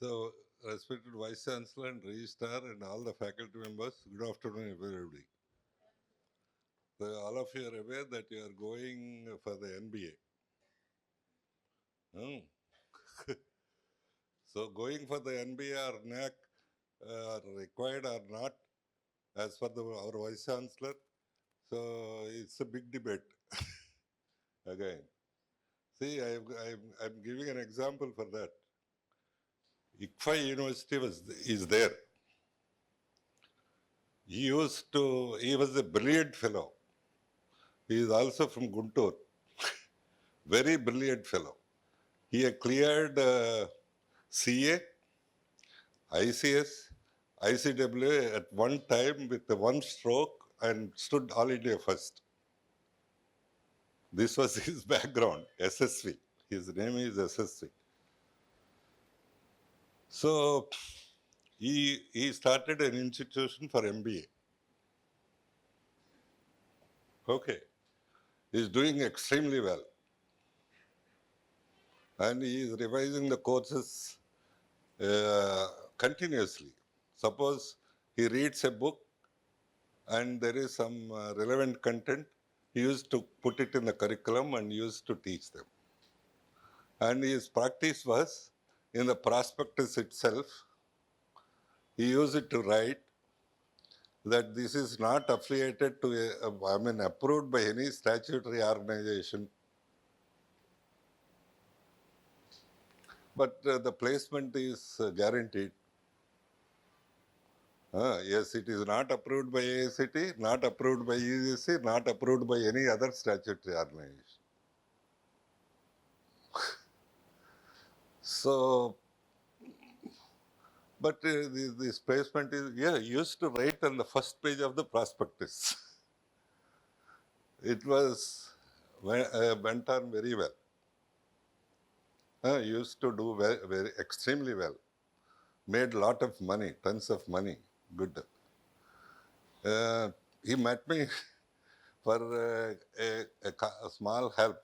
So, respected Vice Chancellor and Registrar and all the faculty members, good afternoon, everybody. So, all of you are aware that you are going for the NBA. Hmm. So, going for the NBA or NAC required or not, as per our Vice Chancellor, so it's a big debate again. See, I'm giving an example for that. ICFI University is there. He was a brilliant fellow. He is also from Guntur. Very brilliant fellow. He had cleared CA, ICS, ICWA at one time with one stroke and stood all India first. This was his background, SSV. His name is SSV. So he started an institution for MBA. Okay. He's doing extremely well. And he is revising the courses continuously. Suppose he reads a book and there is some relevant content, he used to put it in the curriculum and used to teach them. And his practice was in the prospectus itself, he used it to write that this is not affiliated to, approved by any statutory organization, but the placement is guaranteed. Yes, it is not approved by AICT, not approved by UGC, not approved by any other statutory organization. So, but this placement is, used to write on the first page of the prospectus. It went on very well. Used to do very extremely well. Made lot of money, tons of money. Good. He met me for a small help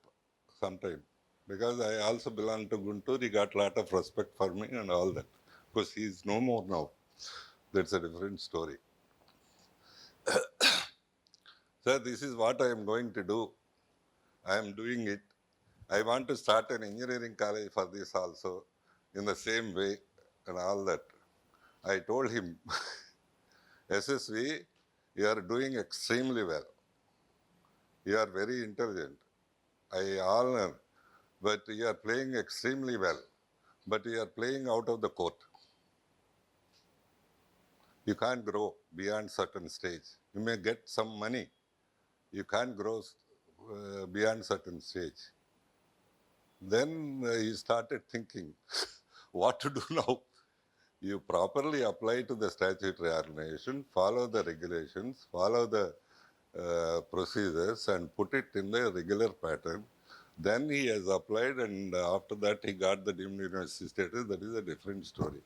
sometime because I also belong to Guntur. He got a lot of respect for me and all that. Because he is no more now. That's a different story. Sir, this is what I am going to do. I am doing it. I want to start an engineering college for this also in the same way and all that. I told him, SSV, you are doing extremely well. You are very intelligent. I honor, but you are playing extremely well. But you are playing out of the court. You can't grow beyond certain stage. You may get some money. You can't grow beyond certain stage. Then he started thinking, what to do now? You properly apply to the statutory organization, follow the regulations, follow the procedures and put it in the regular pattern. Then he has applied and after that he got the deemed university status. That is a different story.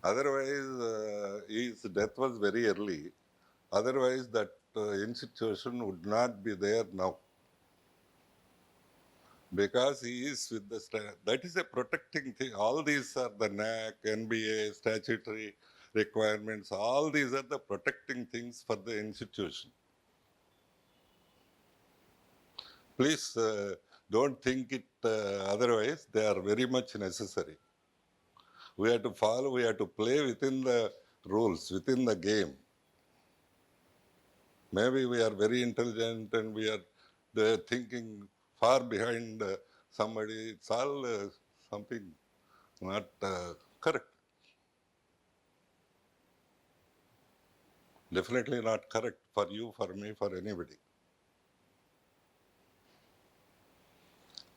Otherwise, his death was very early. Otherwise, that institution would not be there now. Because he is with the that is a protecting thing. All these are the NAC, NBA, statutory requirements. All these are the protecting things for the institution. Please don't think it otherwise. They are very much necessary. We have to follow, we have to play within the rules, within the game. Maybe we are very intelligent and we are thinking far behind somebody. It's all something not correct. Definitely not correct for you, for me, for anybody.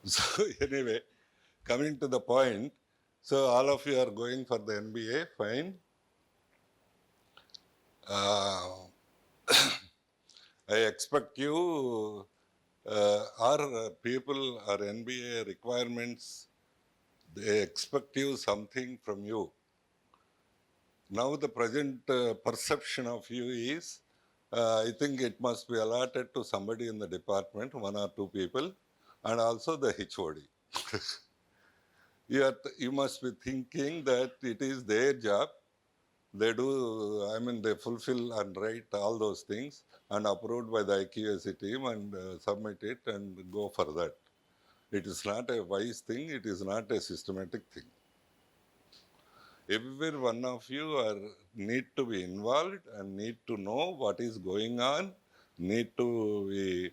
So anyway, coming to the point, so all of you are going for the NBA, fine. I expect you or people or NBA requirements, they expect you something from you. Now the present perception of you is, I think it must be allotted to somebody in the department, one or two people, and also the HOD. you must be thinking that it is their job. They do, they fulfill and write all those things and approved by the IQAC team and submit it and go for that. It is not a wise thing. It is not a systematic thing. Every one of you need to be involved and need to know what is going on, need to be,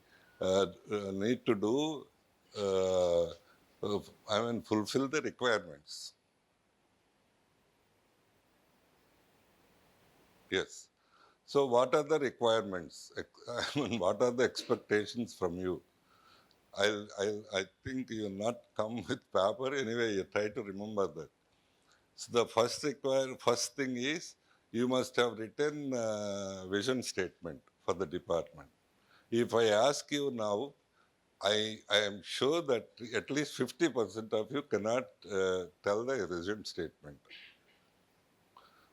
need to do, fulfill the requirements. Yes. So what are the requirements? What are the expectations from you? I think you will not come with paper. Anyway, you try to remember that. So the first thing is you must have written vision statement for the department. If I ask you now, I am sure that at least 50% of you cannot tell the vision statement.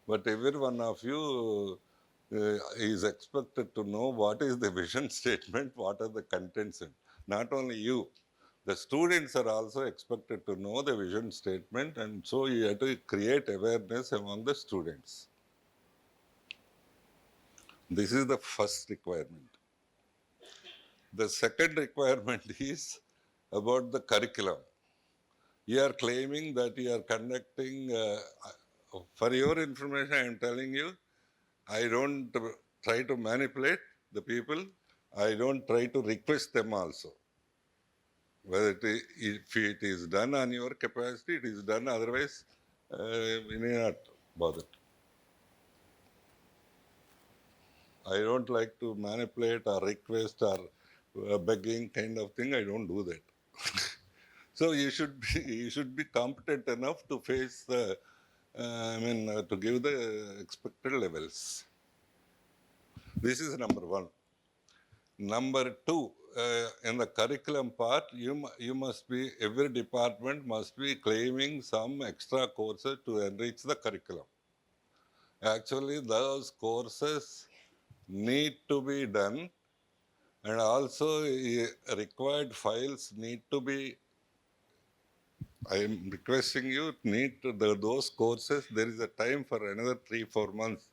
But every one of you is expected to know what is the vision statement, what are the contents. Not only you, the students are also expected to know the vision statement, and so you have to create awareness among the students. This is the first requirement. The second requirement is about the curriculum. You are claiming that you are conducting, for your information, I am telling you, I don't try to manipulate the people. I don't try to request them also. Whether if it is done on your capacity, it is done. Otherwise, we need not bother. I don't like to manipulate or request or begging kind of thing. I don't do that. So you should be competent enough to face the, to give the expected levels. This is number one. Number two, in the curriculum part, you must be, every department must be claiming some extra courses to enrich the curriculum. Actually, those courses need to be done, and also required files need to be, I am requesting you, those courses, there is a time for another 3-4 months,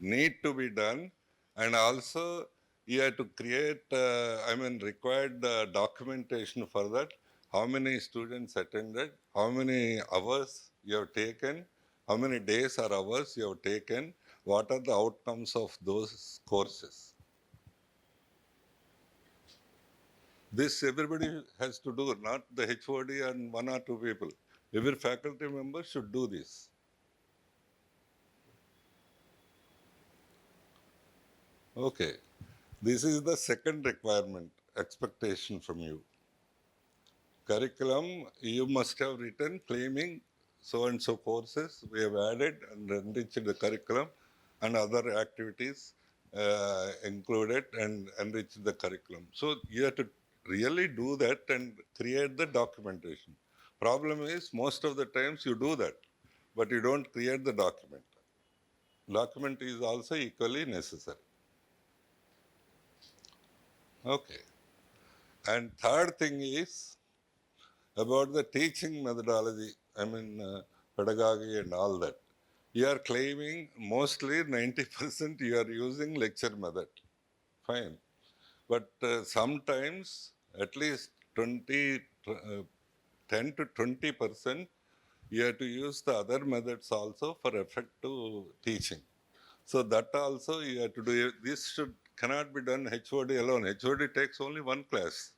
need to be done, and also you have to create, required documentation for that. How many students attended, how many hours you have taken, how many days or hours you have taken, what are the outcomes of those courses. This everybody has to do, not the HOD and 1 or 2 people. Every faculty member should do this. Okay. This is the second requirement, expectation from you. Curriculum, you must have written claiming so and so courses we have added and enriched the curriculum, and other activities included and enrich the curriculum. So you have to really do that and create the documentation. Problem is, most of the times you do that, but you don't create the document. Document is also equally necessary. Okay. And third thing is about the teaching methodology, pedagogy and all that. You are claiming mostly 90% you are using lecture method. Fine. But sometimes at least 10 to 20% you have to use the other methods also for effective teaching. So that also you have to do. This cannot be done HOD alone. HOD takes only one class.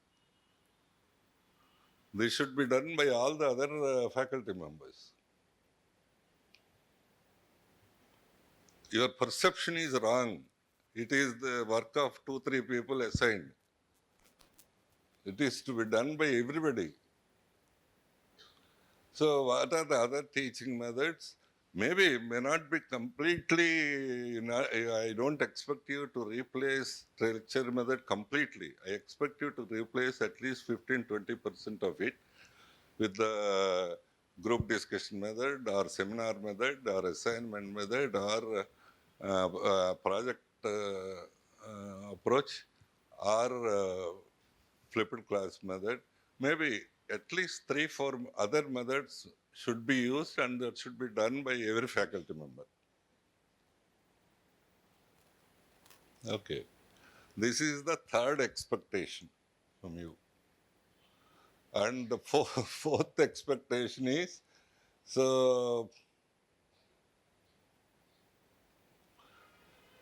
This should be done by all the other faculty members. Your perception is wrong. It is the work of 2-3 people assigned. It is to be done by everybody. So what are the other teaching methods? Maybe may not be completely, I don't expect you to replace the lecture method completely. I expect you to replace at least 15-20% of it with the group discussion method or seminar method or assignment method or project approach or flipped class method. Maybe at least 3-4 other methods should be used, and that should be done by every faculty member. Okay. This is the third expectation from you. And the fourth expectation is, so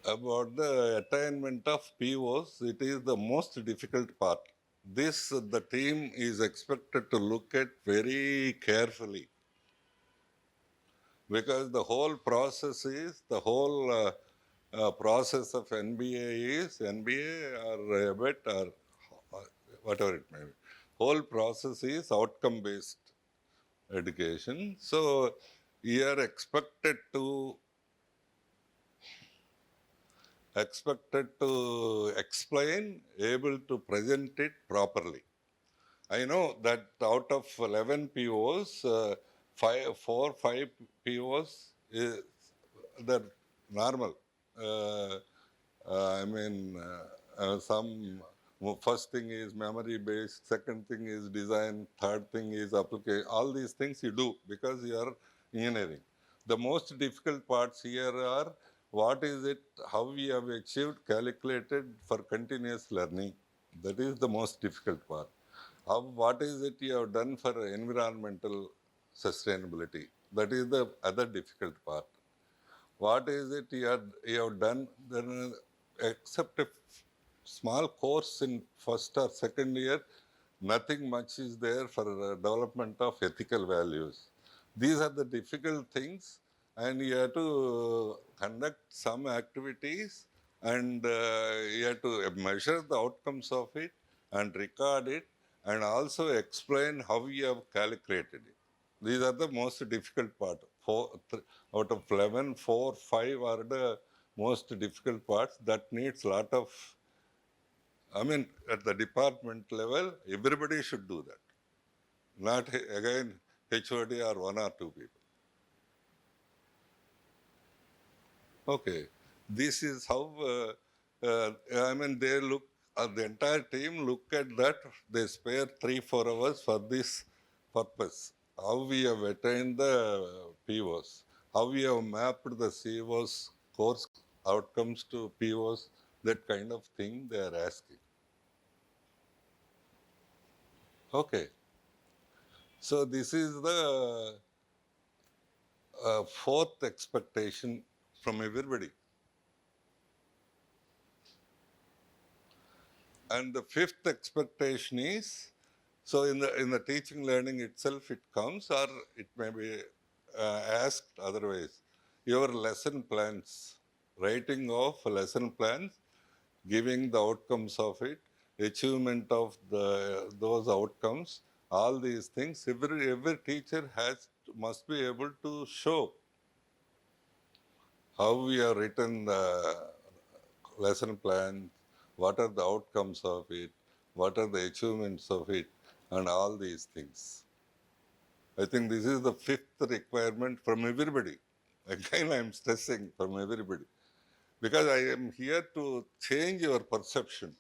about the attainment of POs, it is the most difficult part. This, the team is expected to look at very carefully, because the whole process is, the whole process of NBA or ABET or whatever it may be. Whole process is outcome-based education. So you are expected to explain, able to present it properly. I know that out of 11 POs, 5 POs is the normal. Some first thing is memory based, second thing is design, third thing is application. All these things you do because you are engineering. The most difficult parts here are what is it, how we have achieved, calculated for continuous learning. That is the most difficult part. What is it you have done for environmental sustainability? That is the other difficult part. What is it you have done? Then, except a small course in first or second year, nothing much is there for development of ethical values. These are the difficult things, and you have to conduct some activities, and you have to measure the outcomes of it and record it, and also explain how you have calculated it. These are the most difficult part. Out of 11, 4, 5 are the most difficult parts that needs a lot of, at the department level, everybody should do that. Not, again, HOD or 1 or 2 people. Okay. This is how, they look, the entire team look at that. They spare 3-4 hours for this purpose. How we have attained the POs, how we have mapped the COs, course outcomes to POs, that kind of thing they are asking. Okay. So this is the fourth expectation from everybody. And the fifth expectation is, so in the teaching learning itself it comes, or it may be asked otherwise. Your lesson plans, writing of lesson plans, giving the outcomes of it, achievement of those outcomes, all these things, every teacher must be able to show how we have written the lesson plans, what are the outcomes of it, what are the achievements of it, and all these things. I think this is the fifth requirement from everybody. Again, I am stressing from everybody. Because I am here to change your perception.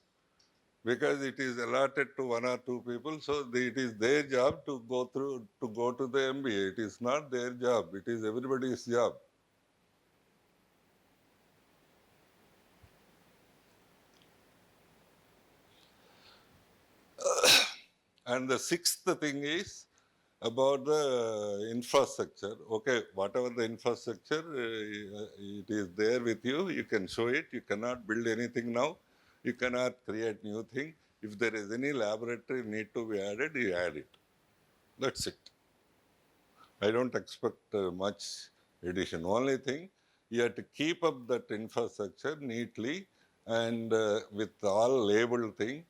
Because it is allotted to 1 or 2 people, so it is their job to go to the MBA. It is not their job, it is everybody's job. And the sixth thing is about the infrastructure. Okay, whatever the infrastructure, it is there with you. You can show it. You cannot build anything now. You cannot create new thing. If there is any laboratory need to be added, you add it. That's it. I don't expect much addition. Only thing, you have to keep up that infrastructure neatly and with all labeled thing,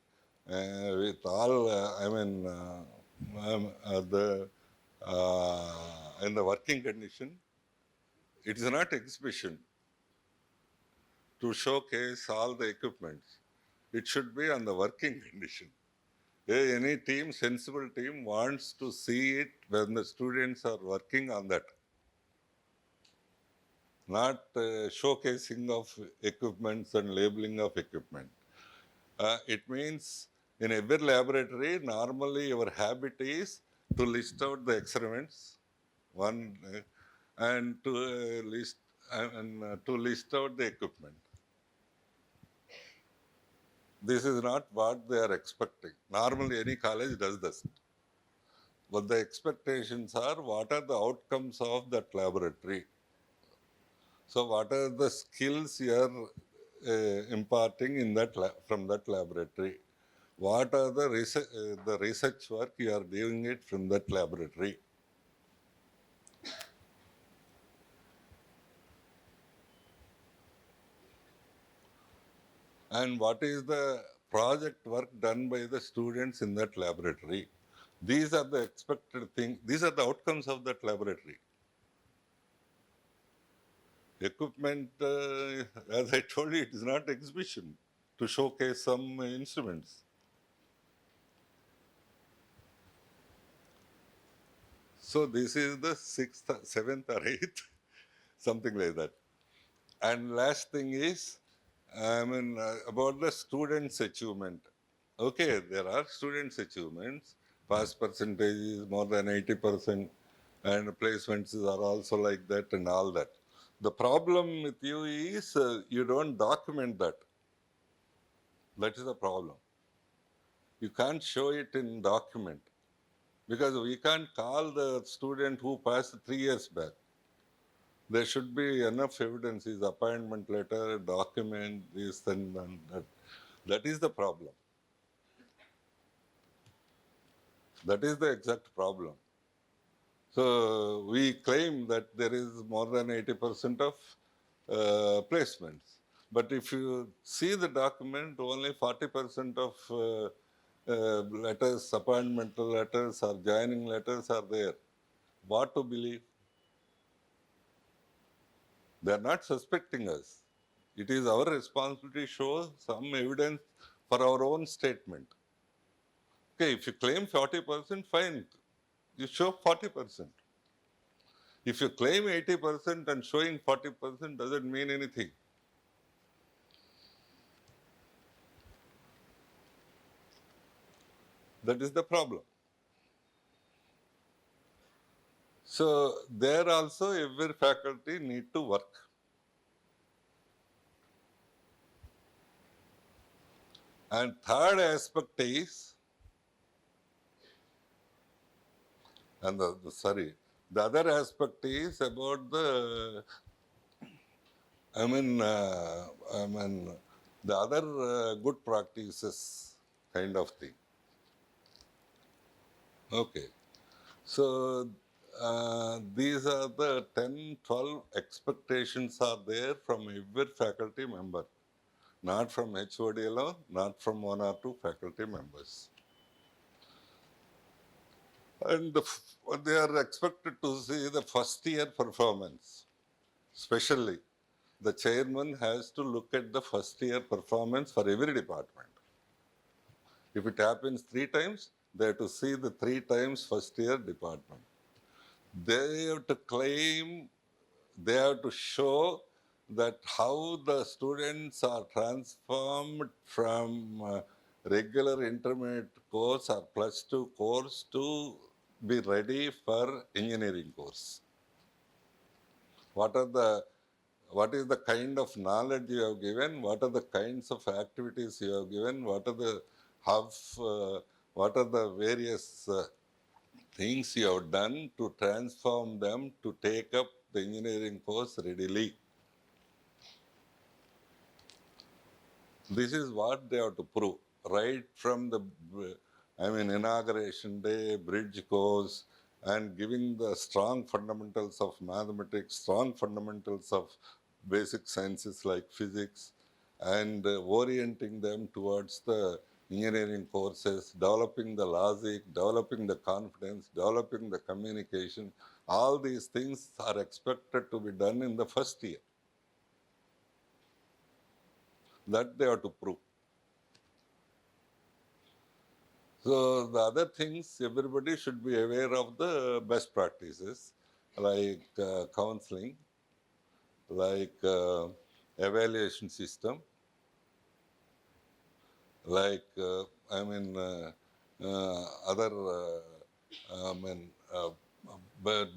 with all, in the working condition. It is not exhibition to showcase all the equipments. It should be on the working condition. Any team, sensible team, wants to see it when the students are working on that. Not showcasing of equipments and labeling of equipment. It means In every laboratory, normally your habit is to list out the experiments, one, and to list out the equipment. This is not what they are expecting. Normally, any college does this. But the expectations are what are the outcomes of that laboratory. So, what are the skills you are imparting in that from that laboratory? What are the research work you are doing it from that laboratory? And what is the project work done by the students in that laboratory? These are the expected things. These are the outcomes of that laboratory. Equipment, as I told you, it is not exhibition to showcase some instruments. So this is the sixth, seventh or eighth, something like that. And last thing is, about the students' achievement. Okay, there are students' achievements. Pass percentage is more than 80%, and placements are also like that and all that. The problem with you is you don't document that. That is the problem. You can't show it in document because we can't call the student who passed 3 years back. There should be enough evidence, his appointment letter, document, this and that. That is the problem. That is the exact problem. So we claim that there is more than 80% of placements. But if you see the document, only 40% of letters, appointmental letters or joining letters are there. What to believe? They are not suspecting us. It is our responsibility to show some evidence for our own statement. Okay, if you claim 40%, fine. You show 40%. If you claim 80% and showing 40% doesn't mean anything. That is the problem. So there also every faculty need to work. And third aspect is, the other aspect is about the other good practices kind of thing. Okay. So these are the 10, 12 expectations are there from every faculty member, not from HOD alone, not from one or two faculty members. And they are expected to see the first year performance. Especially, the chairman has to look at the first year performance for every department. If it happens 3 times, they have to see the 3 times first year department. They have to claim, they have to show that how the students are transformed from regular intermediate course or +2 course to be ready for engineering course. What is the kind of knowledge you have given? What are the kinds of activities you have given? What are the various things you have done to transform them to take up the engineering course readily? This is what they have to prove right from the inauguration day, bridge course, and giving the strong fundamentals of mathematics, strong fundamentals of basic sciences like physics, and orienting them towards the engineering courses, developing the logic, developing the confidence, developing the communication. All these things are expected to be done in the first year. That they have to prove. So the other things, everybody should be aware of the best practices like counseling, like evaluation system, like other but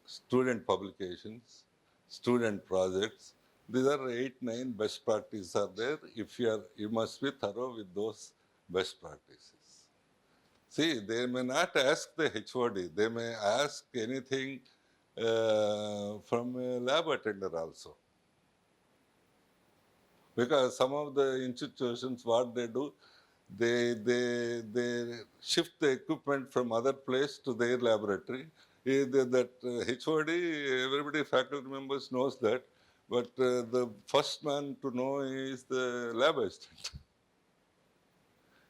student publications, student projects. These are 8, 9 best practices are there. If you must be thorough with those best practices. See, they may not ask the HOD. They may ask anything from a lab attendant also. Because some of the institutions, what they do, they shift the equipment from other place to their laboratory. That HOD, everybody, faculty members knows that, but the first man to know is the lab assistant.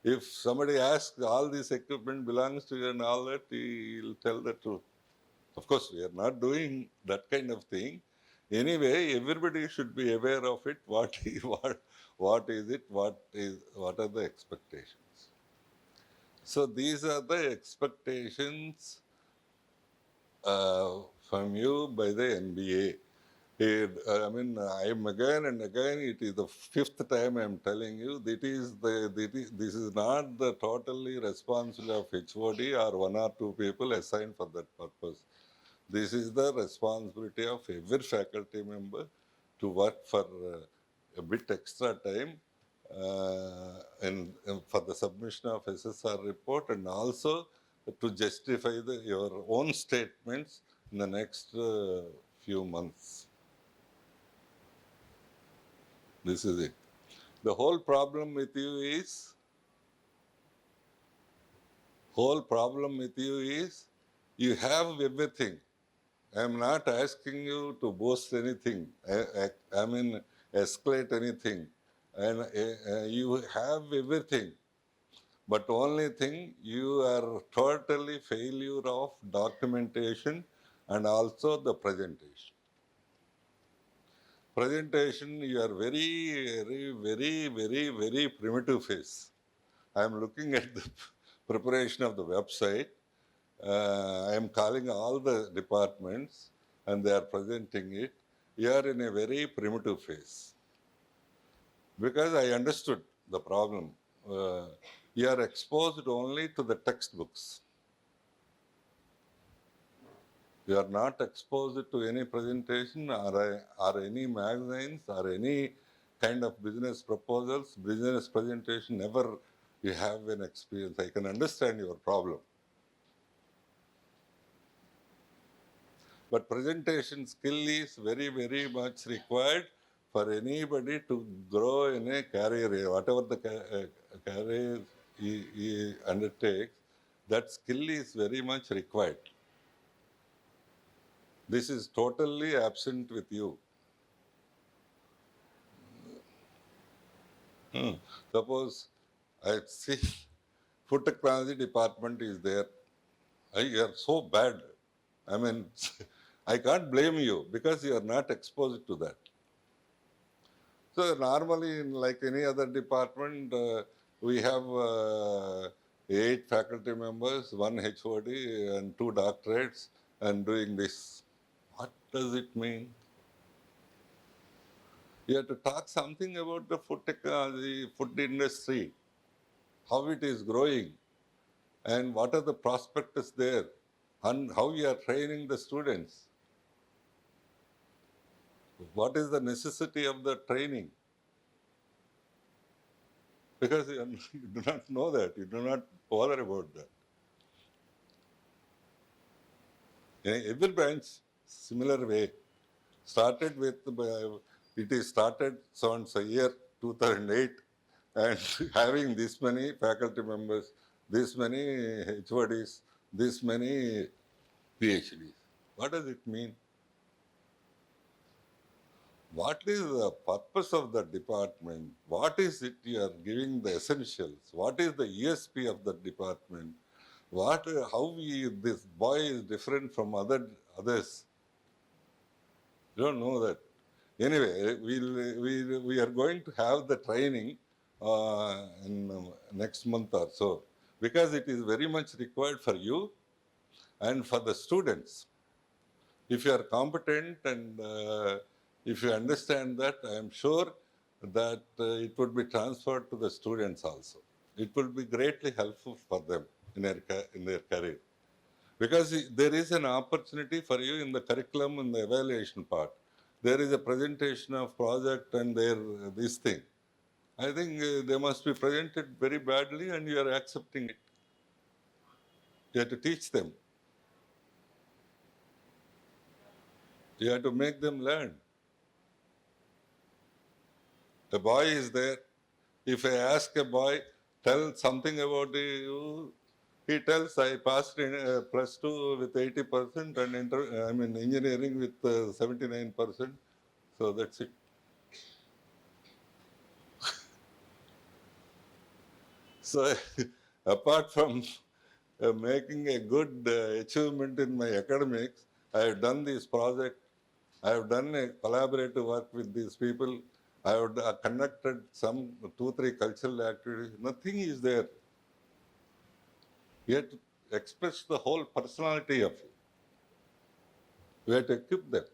If somebody asks, all this equipment belongs to you and all that, he'll tell the truth. Of course, we are not doing that kind of thing. Anyway, everybody should be aware of it. What is it? What are the expectations? So these are the expectations from you by the NBA. I'm again and again, it is the fifth time I'm telling you, this is not the totally responsibility of HOD or one or two people assigned for that purpose. This is the responsibility of every faculty member to work for a bit extra time and for the submission of SSR report, and also to justify your own statements in the next few months. This is it. The whole problem with you is you have everything. I'm not asking you to boast anything. I mean, escalate anything. And you have everything. But only thing, you are totally failure of documentation and also the presentation. Presentation, you are very primitive phase. I am looking at the preparation of the website. I am calling all the departments and they are presenting it. You are in a very primitive phase. Because I understood the problem. You are exposed only to the textbooks. You are not exposed to any presentation or any magazines or any kind of business proposals, business presentation. Never you have an experience. I can understand your problem. But presentation skill is very much required for anybody to grow in a career. Whatever the career he undertakes, that skill is very much required. This is totally absent with you. Suppose I see food technology department is there. You are so bad. I mean, I can't blame you because you are not exposed to that. So normally, like any other department, we have 8 faculty members, 1 HOD and 2 doctorates and doing this. What does it mean? You have to talk something about the food technology, food industry, how it is growing, and what are the prospects there, and how you are training the students. What is the necessity of the training? Because you do not know that, you do not bother about that. In every branch, similar way. Started with, it is started so year 2008 and having this many faculty members, this many HODs, this many PhDs. What does it mean? What is the purpose of the department? What is it you are giving the essentials? What is the USP of the department? This boy is different from others? You don't know that. Anyway, we are going to have the training in next month or so, because it is very much required for you and for the students. If you are competent and if you understand that, I am sure that it would be transferred to the students also. It will be greatly helpful for them in their career. Because there is an opportunity for you in the curriculum and the evaluation part. There is a presentation of project and this thing. I think they must be presented very badly and you are accepting it. You have to teach them. You have to make them learn. The boy is there. If I ask a boy, tell something about you, he tells I passed in plus 2 with 80% and engineering with 79%. So that's it. So apart from making a good achievement in my academics, I have done this project. I have done a collaborative work with these people. I have conducted some 2-3 cultural activities. Nothing is there. You have to express the whole personality of you. We have to equip them.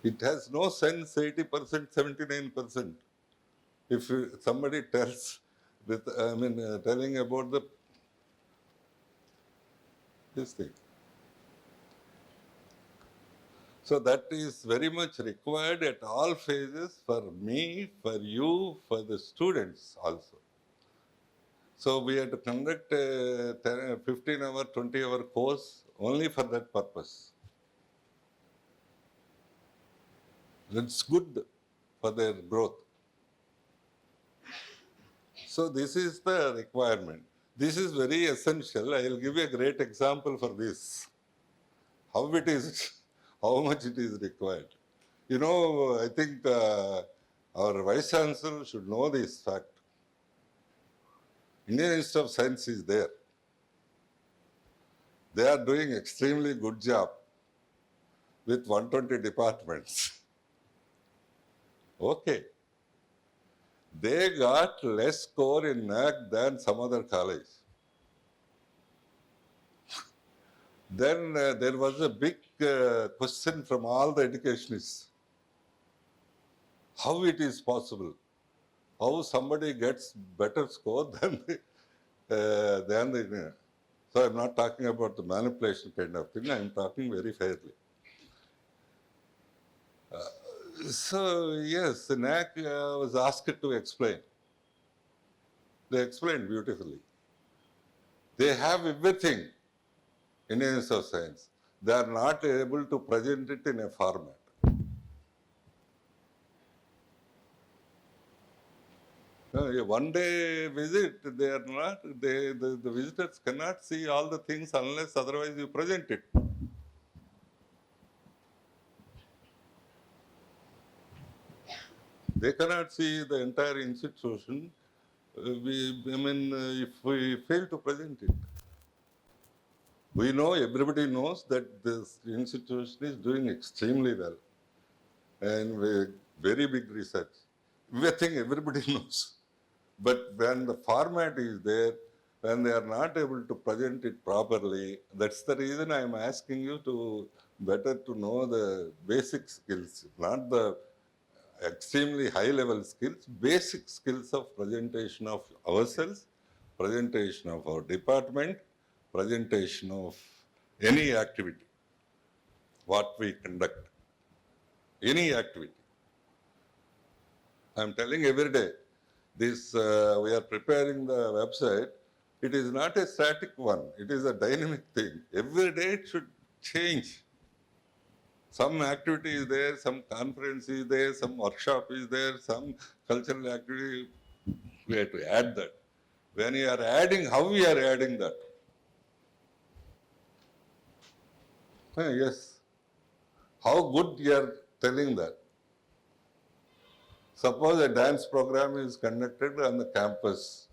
It has no sense 80%, 79%. If somebody tells telling about this thing. So that is very much required at all phases for me, for you, for the students also. So we had to conduct a 15-hour, 20-hour course only for that purpose. That's good for their growth. So this is the requirement. This is very essential. I will give you a great example for this. How much it is required. You know, I think our Vice Chancellor should know this fact. Indian Institute of Science is there. They are doing extremely good job with 120 departments. Okay. They got less score in NAC than some other college. Then there was a big question from all the educationists. How it is possible? How somebody gets better score than the so I'm not talking about the manipulation kind of thing. I'm talking very fairly. So yes, the NAC was asked to explain. They explained beautifully. They have everything in Indian Institute of Science. They are not able to present it in a format. A one-day visit, they are not. The visitors cannot see all the things unless otherwise you present it. They cannot see the entire institution. If we fail to present it. We know, everybody knows that this institution is doing extremely well and with very big research. We think everybody knows. But when the format is there, when they are not able to present it properly, that's the reason I am asking you to better to know the basic skills, not the extremely high level skills, basic skills of presentation of ourselves, presentation of our department, presentation of any activity, what we conduct, any activity. I'm telling every day, this we are preparing the website. It is not a static one. It is a dynamic thing. Every day it should change. Some activity is there, some conference is there, some workshop is there, some cultural activity. We have to add that. When you are adding, how we are adding that? Yes. How good you are telling that? Suppose a dance program is conducted on the campus.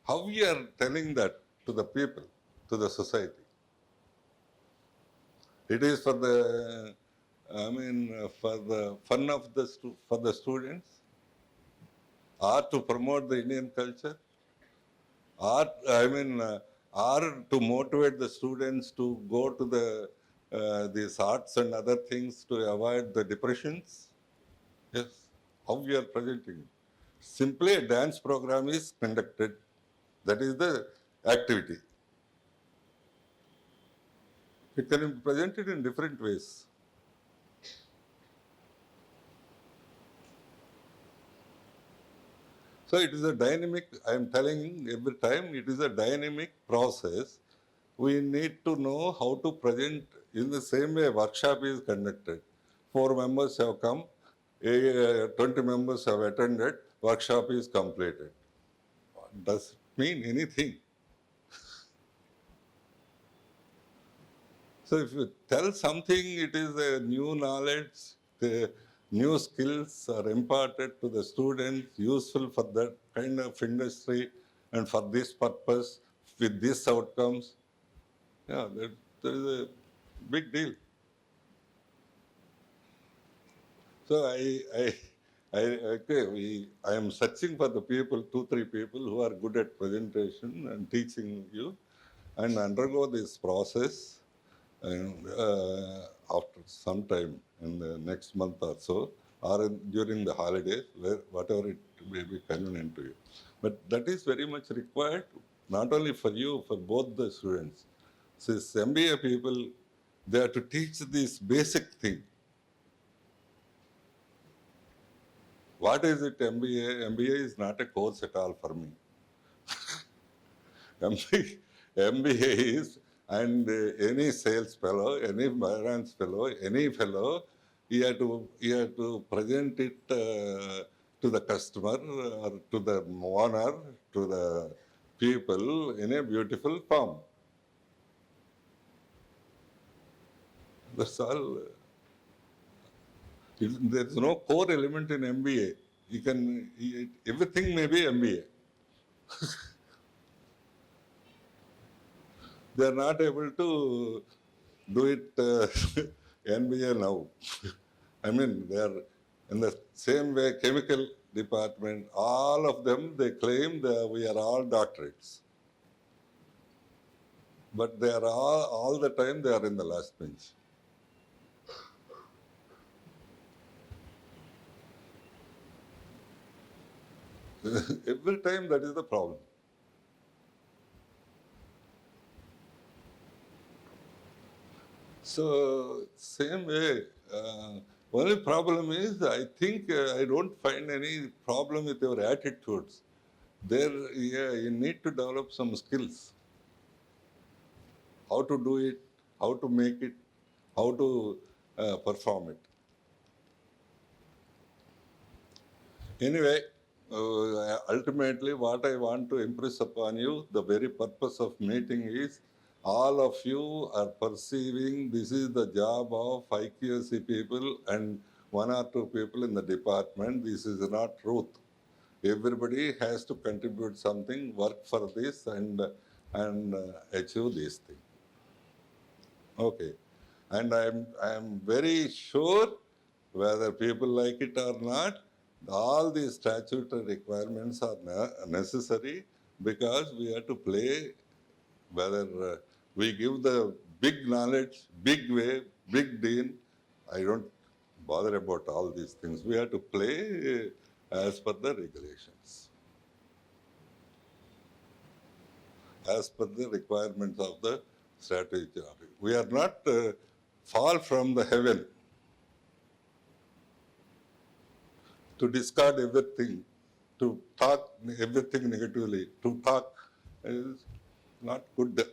How we are telling that to the people, to the society? It is for the, for the fun of for the students, or to promote the Indian culture, or or to motivate the students to go to the these arts and other things to avoid the depressions. Yes, how we are presenting. Simply a dance program is conducted. That is the activity. It can be presented in different ways. So it is a dynamic, I am telling every time, it is a dynamic process. We need to know how to present in the same way workshop is conducted. 4 members have come, 20 members have attended, workshop is completed. Does it mean anything? So if you tell something, it is a new knowledge, the new skills are imparted to the students, useful for that kind of industry and for this purpose, with these outcomes. Yeah, that is a big deal. So I am searching for the people, 2-3 people who are good at presentation and teaching you, and undergo this process. And after some time in the next month or so, or during the holidays, whatever it may be convenient to you. But that is very much required, not only for you, for both the students. Since MBA people, they have to teach this basic thing. What is it, MBA? MBA is not a course at all for me. MBA is, and any sales fellow, any finance fellow, any fellow, you have to present it to the customer or to the owner, to the people in a beautiful form. That's all. There is no core element in MBA. Everything may be MBA. They are not able to do it NBA now. I mean, they are in the same way, chemical department, all of them, they claim that we are all doctorates. But they are all the time, they are in the last bench. Every time that is the problem. So, same way, only problem is, I think I don't find any problem with your attitudes. There, yeah, you need to develop some skills. How to do it, how to make it, how to perform it. Anyway, ultimately, what I want to impress upon you, the very purpose of meeting is all of you are perceiving this is the job of IQSC people and 1 or 2 people in the department. This is not truth. Everybody has to contribute something, work for this, and achieve this thing. Okay, and I'm very sure whether people like it or not, all these statutory requirements are necessary because we have to play, whether we give the big knowledge, big way, big deal. I don't bother about all these things. We have to play as per the regulations, as per the requirements of the strategy. We are not fall from the heaven to discard everything, to talk everything negatively, to talk is not good.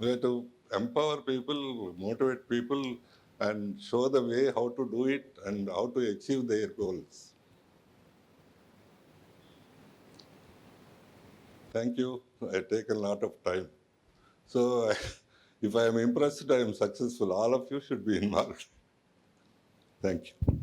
We have to empower people, motivate people, and show the way how to do it and how to achieve their goals. Thank you. I take a lot of time. So if I am impressed, I am successful. All of you should be involved. Thank you.